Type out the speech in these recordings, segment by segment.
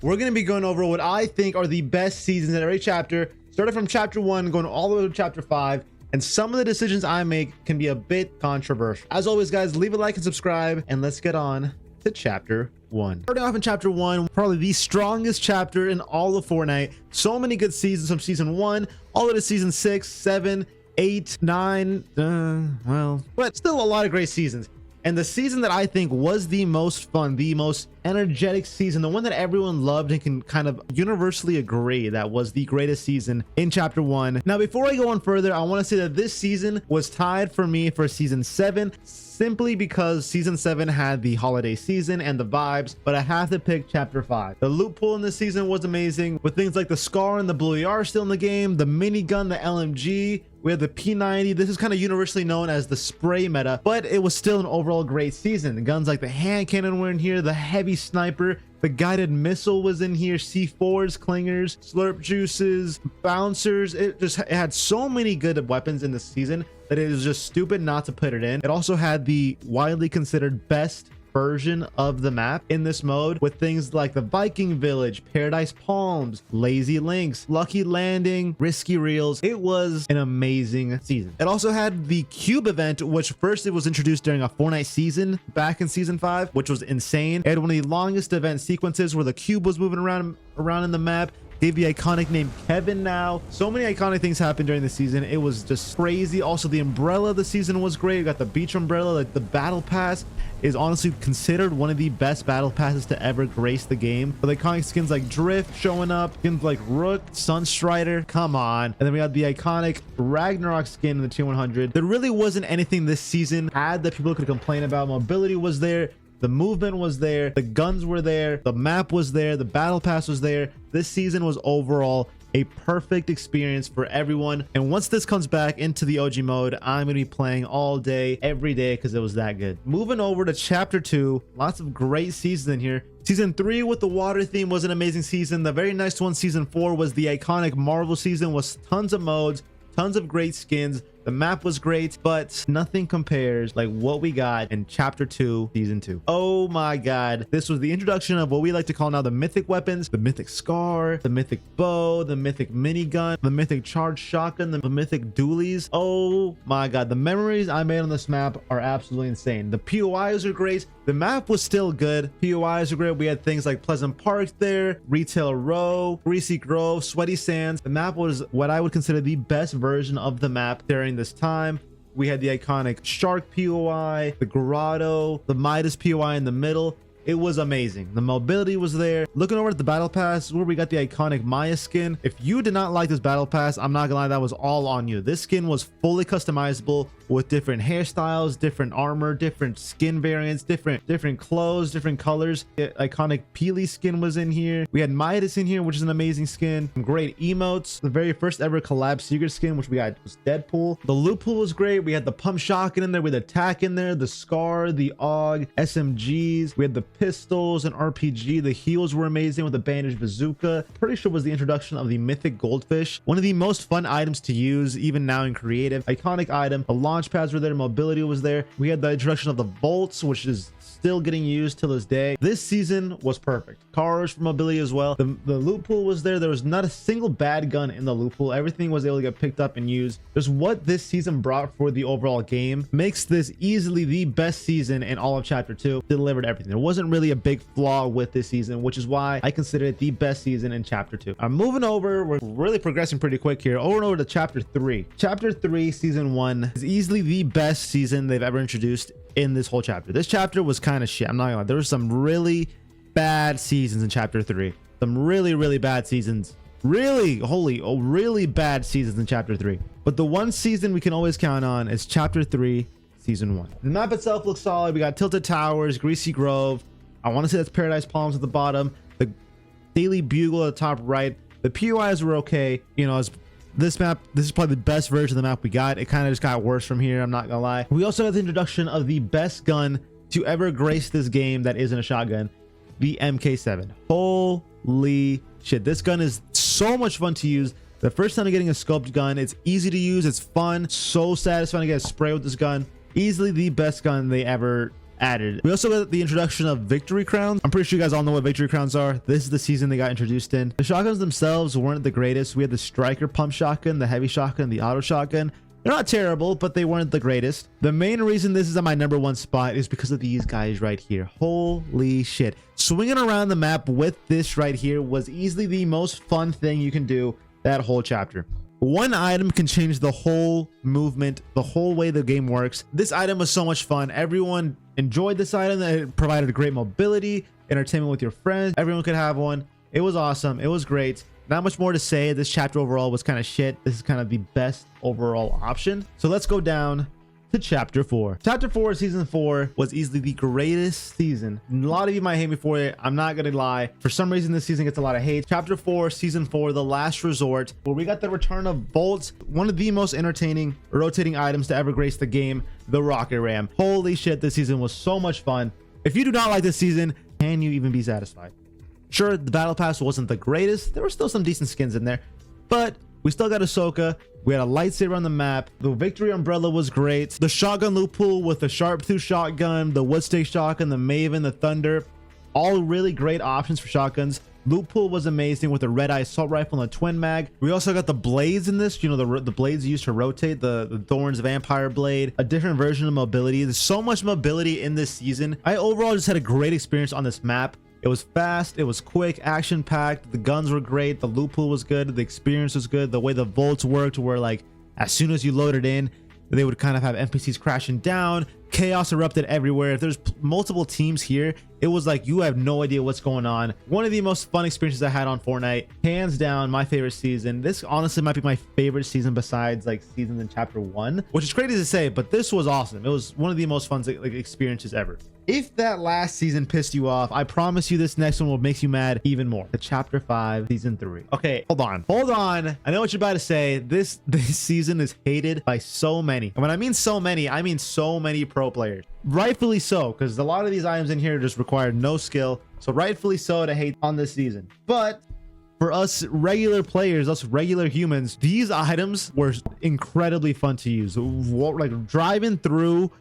we're going to be going over what I think are the best seasons in every chapter, starting from chapter 1 going all the way to chapter 5. And some of the decisions I make can be a bit controversial. As always, guys, leave a like and subscribe, and let's get on to chapter 1. Starting off in chapter 1, probably the strongest chapter in all of Fortnite. So many good seasons from season 1 all the way to season 6, 7, 8, 9, but still a lot of great seasons. And the season that I think was the most fun, the most energetic season, the one that everyone loved and can kind of universally agree that was the greatest season in chapter 1. Now, before I go on further, I want to say that this season was tied for me for season 7, simply because season 7 had the holiday season and the vibes, but I have to pick chapter 5. The loot pool in this season was amazing, with things like the Scar and the Blue AR still in the game, the minigun, the LMG. We had the P90. This is kind of universally known as the spray meta, but it was still an overall great season. The guns like the hand cannon were in here, the heavy sniper, the guided missile was in here, C4s, clingers, slurp juices, bouncers. It had so many good weapons in this season that it was just stupid not to put it in. It also had the widely considered best version of the map in this mode, with things like the Viking Village, Paradise Palms, Lazy Links, Lucky Landing, Risky Reels. It was an amazing season. It also had the Cube event, which first it was introduced during a Fortnite season back in season 5, which was insane. It had one of the longest event sequences where the cube was moving around in the map. Gave the iconic name Kevin now. So many iconic things happened during the season. It was just crazy. Also, the umbrella of the season was great. You got the beach umbrella. Like, the battle pass is honestly considered one of the best battle passes to ever grace the game. With iconic skins like Drift showing up, skins like Rook, Sunstrider, come on. And then we had the iconic Ragnarok skin in the tier 100. There really wasn't anything this season had that people could complain about. Mobility was there. The movement was there, the guns were there, the map was there, the battle pass was there. This season was overall a perfect experience for everyone. And once this comes back into the OG mode, I'm going to be playing all day, every day, because it was that good. Moving over to chapter 2, lots of great seasons in here. Season 3 with the water theme was an amazing season. The very next one, season 4, was the iconic Marvel season with tons of modes, tons of great skins. The map was great, but nothing compares like what we got in chapter 2, season 2. Oh my god. This was the introduction of what we like to call now the mythic weapons, the mythic Scar, the mythic bow, the mythic minigun, the mythic charged shotgun, the mythic dualies. Oh my god. The memories I made on this map are absolutely insane. The POIs are great. The map was still good. POIs are great. We had things like Pleasant Park there, Retail Row, Greasy Grove, Sweaty Sands. The map was what I would consider the best version of the map during this time. We had the iconic Shark POI, the Grotto, the Midas POI in the middle. It was amazing. The mobility was there. Looking over at the battle pass, where we got the iconic Maya skin. If you did not like this battle pass, I'm not gonna lie, that was all on you. This skin was fully customizable with different hairstyles, different armor, different skin variants, different clothes, different colors. The iconic Peely skin was in here. We had Midas in here, which is an amazing skin. Some great emotes. The very first ever collab secret skin, which we got, was Deadpool. The loot pool was great. We had the pump shotgun in there, with attack in there, the Scar, the AUG, SMGs. We had the pistols and RPG. The heals were amazing with the bandage bazooka. Pretty sure it was the introduction of the mythic goldfish, one of the most fun items to use even now in creative. Iconic item. The launch pads were there, mobility was there. We had the introduction of the bolts, which is still getting used till this day. This season was perfect. Cars for mobility as well. The loot pool was there. There was not a single bad gun in the loot pool. Everything was able to get picked up and used. Just what this season brought for the overall game makes this easily the best season in all of chapter 2. Delivered everything. There wasn't really a big flaw with this season, which is why I consider it the best season in chapter 2. I'm moving over. We're really progressing pretty quick here. Over to chapter 3. Chapter 3, season 1 is easily the best season they've ever introduced in this whole chapter. This chapter was kind of shit. I'm not gonna lie. There were some really bad seasons in chapter 3. Some really bad seasons. Really bad seasons in chapter 3. But the one season we can always count on is chapter 3, season 1. The map itself looks solid. We got Tilted Towers, Greasy Grove. I want to say that's Paradise Palms at the bottom. The Daily Bugle at the top right. The POIs were okay. You know, this map, this is probably the best version of the map we got. It kind of just got worse from here, I'm not gonna lie. We also had the introduction of the best gun to ever grace this game that isn't a shotgun, the MK7. Holy shit, this gun is so much fun to use. The first time I'm getting a scoped gun, it's easy to use, it's fun, so satisfying to get a spray with this gun. Easily the best gun they ever added. We also got the introduction of victory crowns. I'm pretty sure you guys all know what victory crowns are. This is the season they got introduced in. The shotguns themselves weren't the greatest. We had the striker pump shotgun, the heavy shotgun, the auto shotgun. They're not terrible, but they weren't the greatest. The main reason this is on my #1 spot is because of these guys right here. Holy shit. Swinging around the map with this right here was easily the most fun thing you can do that whole chapter. One item can change the whole movement, the whole way the game works. This item was so much fun. Everyone enjoyed this item. It provided great mobility, entertainment with your friends. Everyone could have one. It was awesome. It was great. Not much more to say. This chapter overall was kind of shit. This is kind of the best overall option. So let's go down to chapter 4. Chapter 4, season 4 was easily the greatest season. A lot of you might hate me for it. I'm not gonna lie. For some reason, this season gets a lot of hate. Chapter 4, season 4, the last resort, where we got the return of Bolts, one of the most entertaining rotating items to ever grace the game, the rocket ram. Holy shit, this season was so much fun. If you do not like this season, can you even be satisfied? Sure, the battle pass wasn't the greatest. There were still some decent skins in there, but we still got Ahsoka. We had a lightsaber on the map. The victory umbrella was great. The shotgun loot pool with the sharp tooth shotgun, the wood stake shotgun, the Maven, the Thunder, all really great options for shotguns. Loot pool was amazing with the red eye assault rifle and the twin mag. We also got the blades in this, you know, the blades used to rotate, the Thorns vampire blade, a different version of mobility. There's so much mobility in this season. I overall just had a great experience on this map. It was fast, it was quick, action packed, the guns were great, the loot pool was good, the experience was good, the way the volts worked were like, as soon as you loaded in, they would kind of have NPCs crashing down, chaos erupted everywhere. If there's multiple teams here, it was like you have no idea what's going on. One of the most fun experiences I had on Fortnite, hands down my favorite season. This honestly might be my favorite season besides like seasons in chapter 1, which is crazy to say, but this was awesome. It was one of the most fun like experiences ever. If that last season pissed you off, I promise you this next one will make you mad even more. The chapter 5, season 3. Okay, hold on. I know what you're about to say. This season is hated by so many. And when I mean so many, I mean so many pro players. Rightfully so, because a lot of these items in here just require no skill. So rightfully so to hate on this season. But for us regular players, us regular humans, these items were incredibly fun to use. Like driving through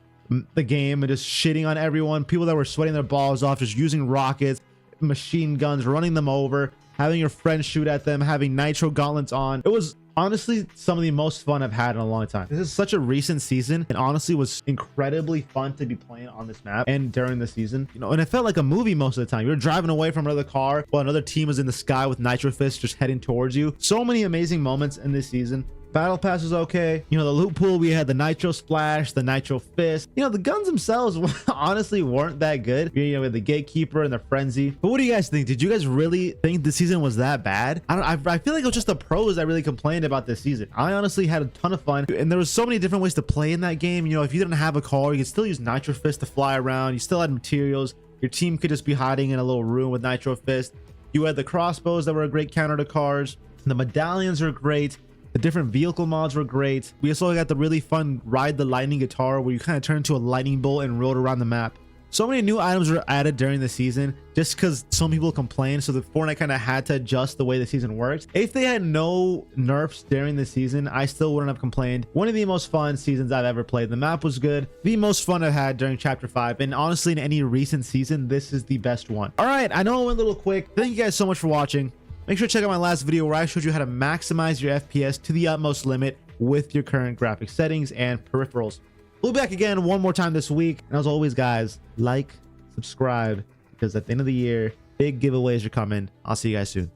the game and just shitting on everyone, people that were sweating their balls off, just using rockets, machine guns, running them over, having your friends shoot at them, having nitro gauntlets on. It was honestly some of the most fun I've had in a long time. This is such a recent season and honestly was incredibly fun to be playing on this map and during the season, you know, and it felt like a movie most of the time. You're driving away from another car while another team was in the sky with nitro fists just heading towards you. So many amazing moments in this season. Battle pass was okay. You know, the loot pool, we had the nitro splash, the nitro fist. You know, the guns themselves honestly weren't that good. You know, with the gatekeeper and the frenzy. But what do you guys think? Did you guys really think the season was that bad? I feel like it was just the pros that really complained about this season. I honestly had a ton of fun, and there was so many different ways to play in that game. You know, if you didn't have a car, you could still use nitro fist to fly around. You still had materials. Your team could just be hiding in a little room with nitro fist. You had the crossbows that were a great counter to cars. The medallions are great. The different vehicle mods were great. We also got the really fun ride the lightning guitar where you kind of turn into a lightning bolt and rode around the map. So many new items were added during the season just because some people complained, so the Fortnite kind of had to adjust the way the season works. If they had no nerfs during the season, I still wouldn't have complained. One of the most fun seasons I've ever played. The map was good. The most fun I've had during chapter 5, and honestly in any recent season, this is the best one. All right, I know I went a little quick. Thank you guys so much for watching. Make sure to check out my last video where I showed you how to maximize your FPS to the utmost limit with your current graphic settings and peripherals. We'll be back again one more time this week. And as always, guys, like, subscribe, because at the end of the year, big giveaways are coming. I'll see you guys soon.